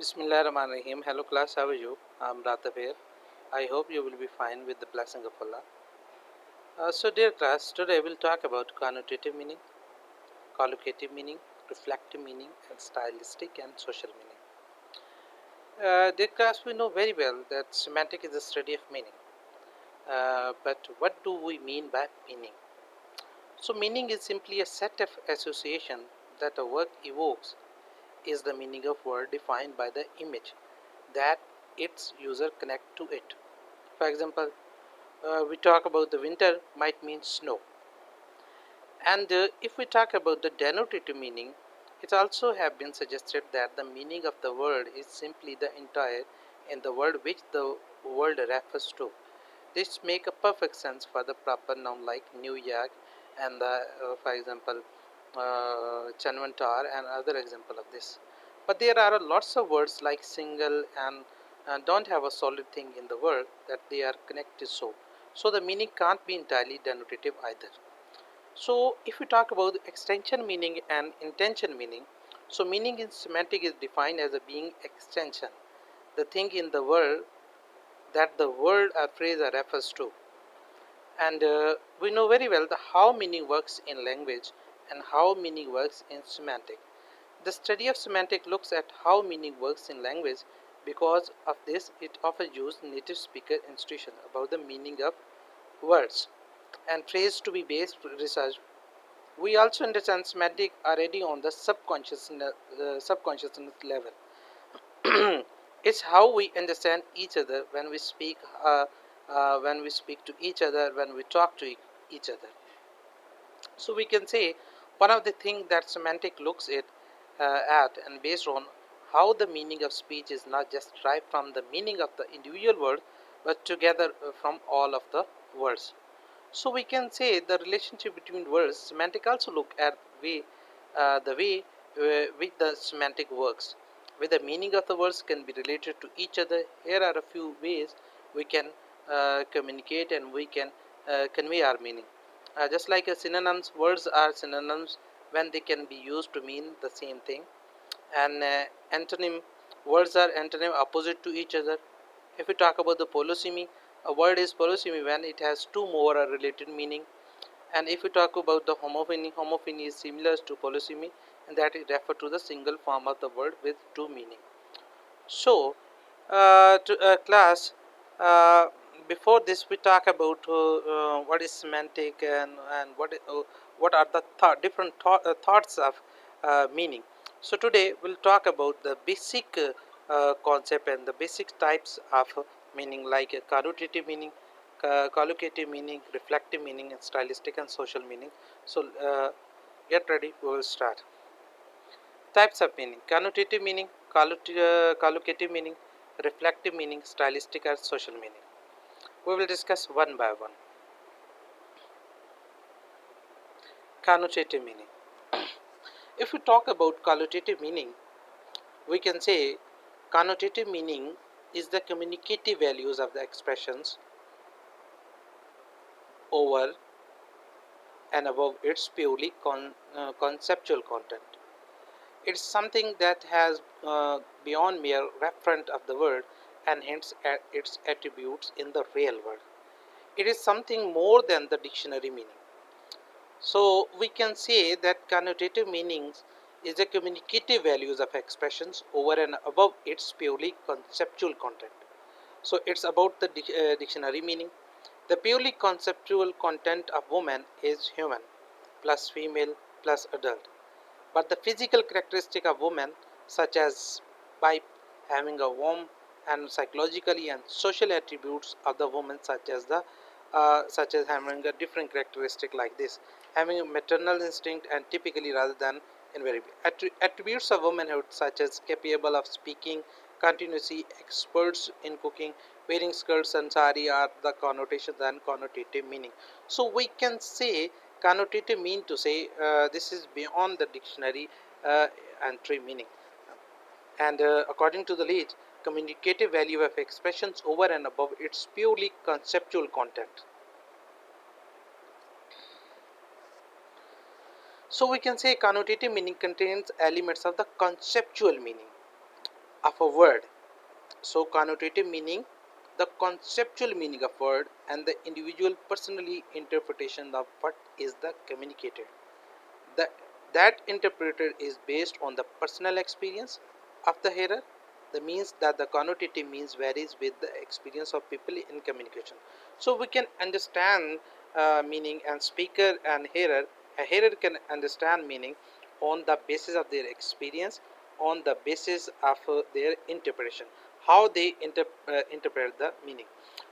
Bismillahirrahmanirrahim. Hello class, how are you? I'm Ratab here. I hope you will be fine with the blessing of Allah. So dear class, today we'll talk about connotative meaning, collocative meaning, reflective meaning, and stylistic and social meaning. Dear class, we know very well that semantic is the study of meaning. But what do we mean by meaning? So meaning is simply a set of association that a work evokes is the meaning of word defined by the image that its user connect to it. For example, we talk about the winter might mean snow. And if we talk about the denotative meaning, it also have been suggested that the meaning of the word is simply the entire in the word which the word refers to. This make a perfect sense for the proper noun like New York and for example, Chanvantar and other example of this. But there are lots of words like single and don't have a solid thing in the word that they are connected so the meaning can't be entirely denotative either. So if we talk about extension meaning and intension meaning, so meaning in semantic is defined as a being extension, the thing in the word that the word or phrase refers to. And we know very well the how meaning works in language and how meaning works in semantic. The study of semantic looks at how meaning works in language. Because of this, it often uses native speaker institution about the meaning of words and phrase to be based research. We also understand semantic already on the subconsciousness level. It's how we understand each other when we speak to each other, when we talk to each other. So we can say one of the things that semantic looks at and based on how the meaning of speech is not just derived from the meaning of the individual word but together from all of the words. So we can say the relationship between words. Semantic also look at the way which the semantic works, where the meaning of the words can be related to each other. Here are a few ways we can communicate and we can convey our meaning. Just like a synonyms, words are synonyms when they can be used to mean the same thing. And antonym, words are antonym opposite to each other. If we talk about the polysemy, a word is polysemy when it has two more related meaning. And if we talk about the homophony, homophony is similar to polysemy and that it refers to the single form of the word with two meaning. So, class, uh, before this we talk about what is semantic and what are the different thoughts of meaning. So today we'll talk about the basic concept and the basic types of meaning like connotative meaning, collocative meaning, reflective meaning, and stylistic and social meaning. So get ready, we will start. Types of meaning: connotative meaning, collocative meaning, reflective meaning, stylistic or social meaning. We will discuss one by one. Connotative meaning. If we talk about connotative meaning, we can say connotative meaning is the communicative values of the expressions over and above its purely conceptual content. It's something that has beyond mere referent of the word and hence at its attributes in the real world. It is something more than the dictionary meaning. So we can say that connotative meanings is the communicative values of expressions over and above its purely conceptual content. So it's about the dictionary meaning. The purely conceptual content of woman is human plus female plus adult. But the physical characteristic of woman, such as by having a warm and psychologically and social attributes of the woman, such as having a different characteristic like this, having a maternal instinct and typically rather than invariably. Attributes of womanhood, such as capable of speaking continuously, experts in cooking, wearing skirts and sari, are the connotations and connotative meaning. So we can say connotative mean to say this is beyond the dictionary entry meaning. And according to the Leach, communicative value of expressions over and above its purely conceptual content. So we can say connotative meaning contains elements of the conceptual meaning. of a word. So connotative meaning, the conceptual meaning of word and the individual personally interpretation of what is the communicated. The, that interpreted is based on the personal experience of the hearer. The means that the connotative means varies with the experience of people in communication. So we can understand meaning and speaker and hearer. A hearer can understand meaning on the basis of their experience, on the basis of their interpretation, how they interpret the meaning.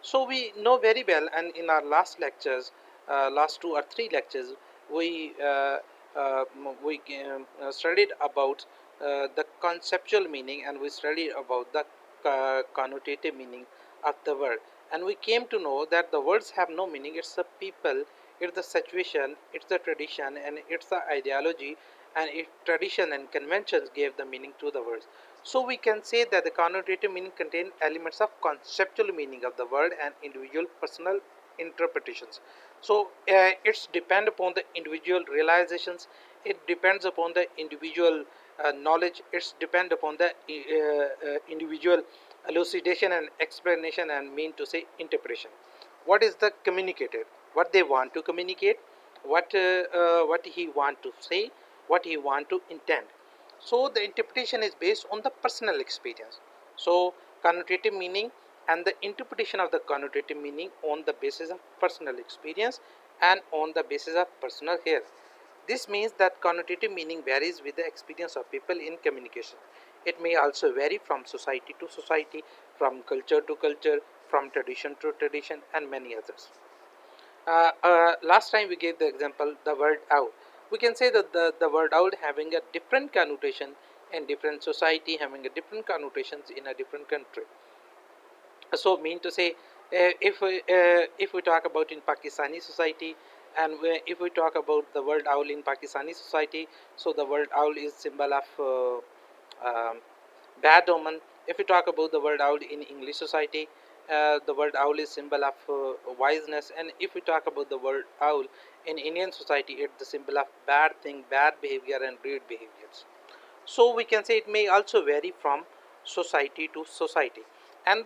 So we know very well, and in our last lectures, last 2 or 3 lectures, we studied about the conceptual meaning, and we studied about the connotative meaning of the word, and we came to know that the words have no meaning. It's the people, it's the situation, it's the tradition, and it's the ideology, and its tradition and conventions gave the meaning to the words. So we can say that the connotative meaning contain elements of conceptual meaning of the word and individual personal interpretations. So it's depend upon the individual realizations, it depends upon the individual knowledge, it's depend upon the individual elucidation and explanation, and mean to say interpretation. What is the communicated, what they want to communicate, what he want to say, what he want to intend. So the interpretation is based on the personal experience. So connotative meaning and the interpretation of the connotative meaning on the basis of personal experience and on the basis of personal hear. This means that connotative meaning varies with the experience of people in communication. It may also vary from society to society, from culture to culture, from tradition to tradition, and many others. Last time we gave the example the word owl. We can say that the word owl having a different connotation in different society, having a different connotations in a different country. So mean to say, if we talk about in Pakistani society, and if we talk about the word owl in Pakistani society, so the word owl is symbol of bad omen. If we talk about the word owl in English society, the word owl is symbol of wiseness. And if we talk about the word owl in Indian society, it's the symbol of bad thing, bad behavior, and rude behaviors. So we can say it may also vary from society to society. And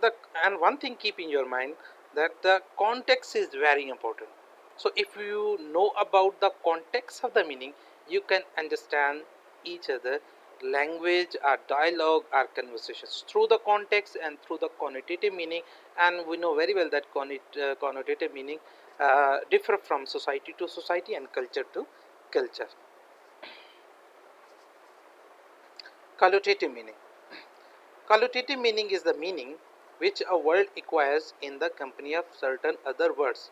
one thing keep in your mind, that the context is very important. So if you know about the context of the meaning, you can understand each other language or dialogue or conversations through the context and through the connotative meaning. And we know very well that connotative meaning differ from society to society and culture to culture. Collocative meaning. Collocative meaning is the meaning which a word acquires in the company of certain other words.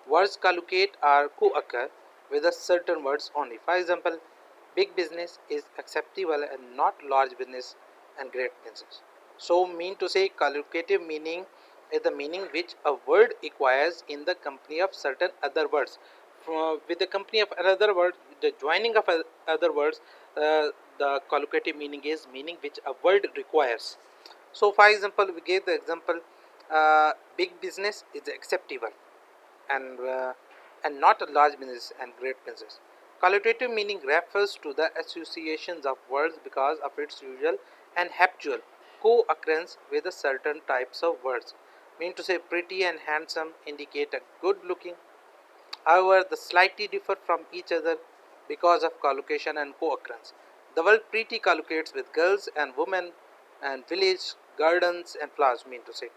Words collocate or co-occur with a certain words only. For example, big business is acceptable and not large business and great business. So mean to say collocative meaning is the meaning which a word acquires in the company of certain other words. With the company of another word, the joining of other words, the collocative meaning is meaning which a word requires. So for example, we gave the example, big business is acceptable and not a large business and great business. Collocative meaning refers to the associations of words because of its usual and habitual co-occurrence with a certain types of words. Mean to say pretty and handsome indicate a good looking. However, they slightly differ from each other because of collocation and co-occurrence. The word pretty collocates with girls and women and village, gardens and flowers, mean to say.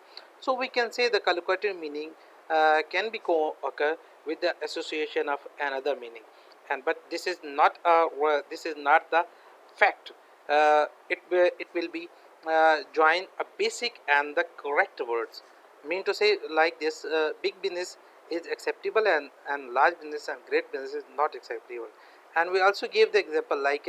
So we can say the collocative meaning can be co-occur with the association of another meaning, and but this is not the fact. It will be join a basic and the correct words. Mean to say like this, big business is acceptable and large business and great business is not acceptable. And we also gave the example like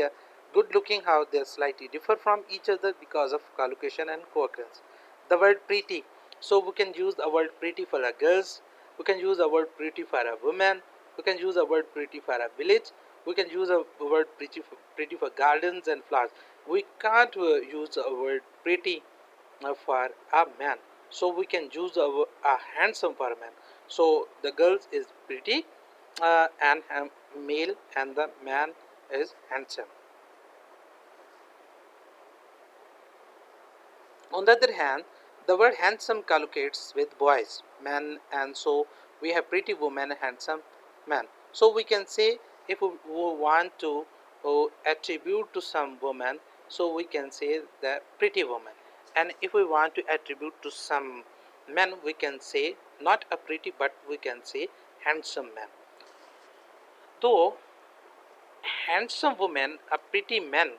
good looking, how they slightly differ from each other because of collocation and co-occurrence. The word pretty, so we can use the word pretty for a girls, we can use the word pretty for a woman, we can use the word pretty for a village, we can use a word pretty for gardens and flowers. We can't use a word pretty for a man. So we can use a handsome for a man. So the girl is pretty and male, and the man is handsome. On the other hand, the word handsome collocates with boys, men, and so we have pretty woman, handsome man. So we can say if we want to attribute to some woman, so we can say the pretty woman, and if we want to attribute to some man, we can say not a pretty, but we can say handsome man. Though handsome women, a pretty men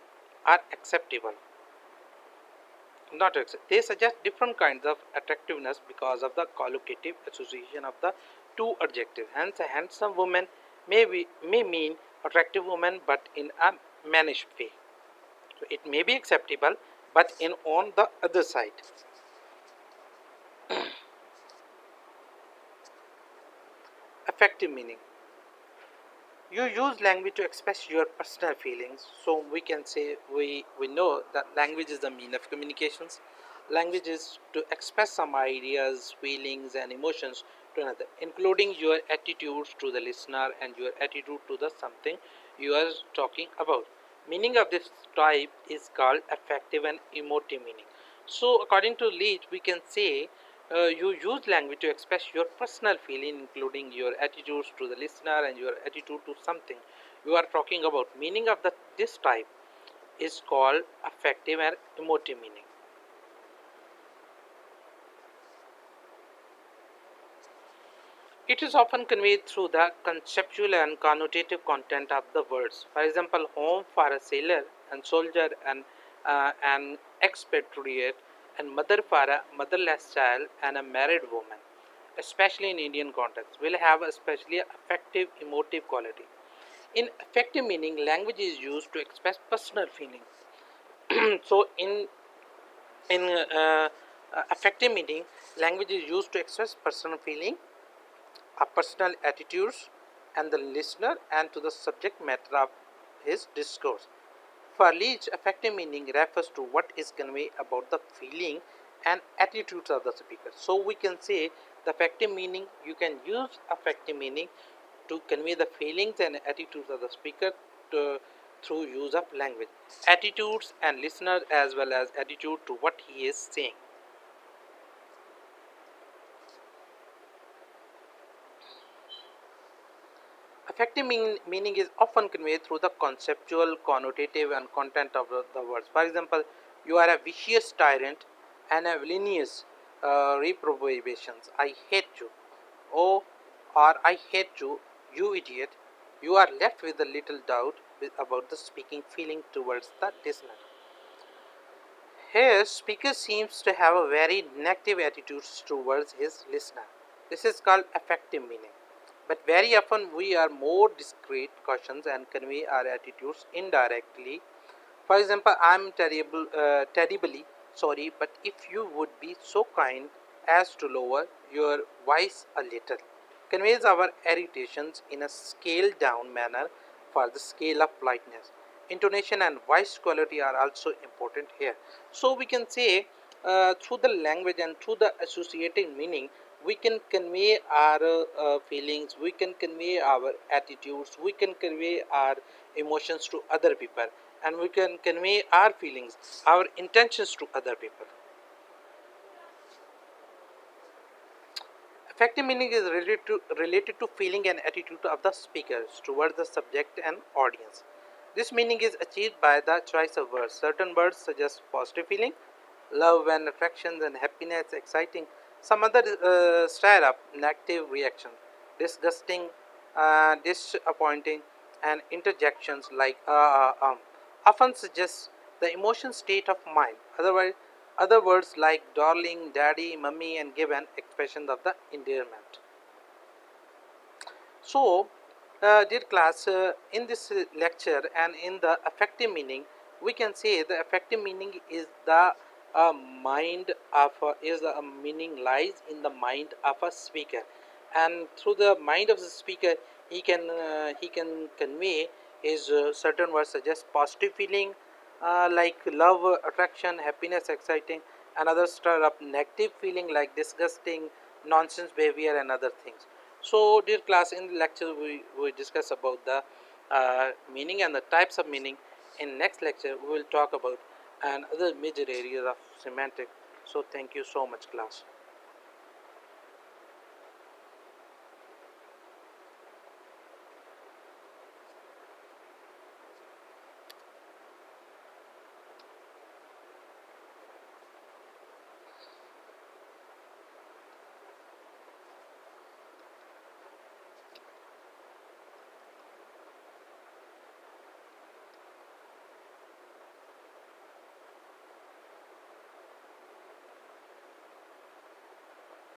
are acceptable, not accept. They suggest different kinds of attractiveness because of the collocative association of the two adjectives. Hence, a handsome woman may mean attractive woman, but in a mannish way. So it may be acceptable, but in on the other side. Affective meaning. You use language to express your personal feelings. So we can say we know that language is the mean of communications. Language is to express some ideas, feelings, and emotions to another, including your attitudes to the listener and your attitude to the something you are talking about. Meaning of this type is called affective and emotive meaning. So according to Leach, we can say you use language to express your personal feeling, including your attitudes to the listener and your attitude to something you are talking about. Meaning of this type is called affective and emotive meaning. It is often conveyed through the conceptual and connotative content of the words. For example, home for a sailor and soldier and an expatriate, and mother for a motherless child and a married woman, especially in Indian context, will have a especially affective emotive quality. In affective meaning, language is used to express personal feelings. So in affective meaning, language is used to express personal feeling, our personal attitudes and the listener and to the subject matter of his discourse. For each, affective meaning refers to what is conveyed about the feeling and attitudes of the speaker. So we can say the affective meaning, you can use affective meaning to convey the feelings and attitudes of the speaker to, through use of language. Attitudes and listener as well as attitude to what he is saying. Affective meaning is often conveyed through the conceptual, connotative, and content of the words. For example, you are a vicious tyrant and a villainous reprobations. I hate you. Oh, or I hate you, you idiot. You are left with a little doubt about the speaking feeling towards the listener. Here, speaker seems to have a very negative attitude towards his listener. This is called affective meaning. But very often we are more discreet cautions and convey our attitudes indirectly. For example, I'm terribly sorry, but if you would be so kind as to lower your voice a little, conveys our irritations in a scaled down manner for the scale of politeness. Intonation and voice quality are also important here. So we can say through the language and through the associated meaning, we can convey our feelings, we can convey our attitudes, we can convey our emotions to other people, and we can convey our feelings, our intentions to other people. Affective meaning is related to feeling and attitude of the speakers towards the subject and audience. This meaning is achieved by the choice of words. Certain words suggest positive feeling, love and attraction and happiness, exciting. Some other stir up negative reaction, disgusting, disappointing, and interjections like often suggest the emotion state of mind. Otherwise, other words like darling, daddy, mummy, and give an expression of the endearment. So, dear class, in this lecture and in the affective meaning, we can say the affective meaning is the mind of is the meaning lies in the mind of a speaker, and through the mind of the speaker, he can convey his certain words suggest positive feeling like love, attraction, happiness, exciting, and others stir up negative feeling like disgusting, nonsense behavior, and other things. So, dear class, in the lecture we discuss about the meaning and the types of meaning. In next lecture, we will talk about and other major areas of semantic So thank you so much, class.